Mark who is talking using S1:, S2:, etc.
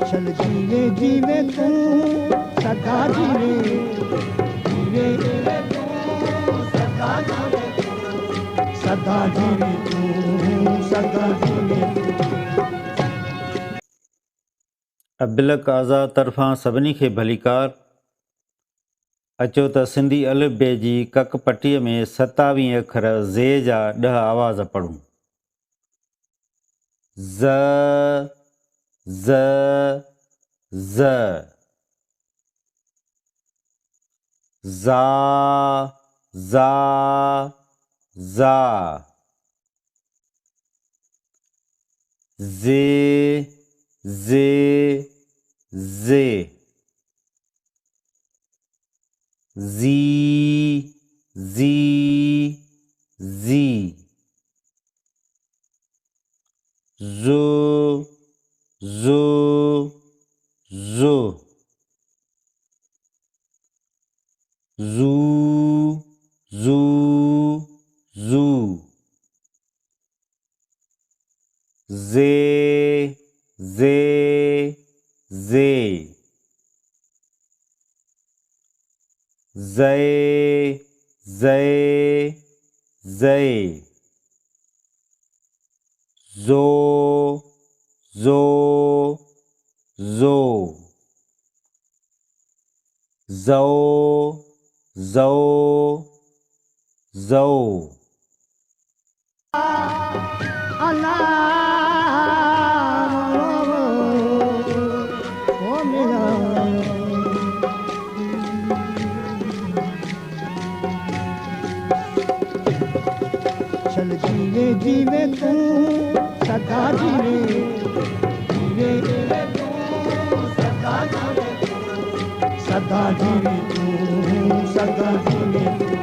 S1: चल जीवे जीवे तू सदा जीवे, जीवे जीवे तू सदा जीवे, सदा जीवे तू, सदा जीवे तू।
S2: अबिलक आज़ाद तरफ़ां सभिनी खे भलीकार। अचो त सिंधी अलिफ बे जी कक पटीअ में 27 अखर ज़े जा 10 आवाज़ पढ़ूं। ज़ ज़ ज़, ज़ा ज़ा ज़ा, ज़े ज़े ज़े, ज़ी ज़ी ज़ी, ज़ु ज़ु ज़ु, ज़ू ज़ू ज़ू, ज़े ज़े ज़े, ज़े ज़े ज़े, ज़ो ज़ो ज़ो, ज़ौ ज़ौ ज़ौ।
S1: चल जीवे जीवे तू सदा जीवे, जीवे जीवे तू सदा जीवे, सदा जीवे तू, सदा जीवे तू।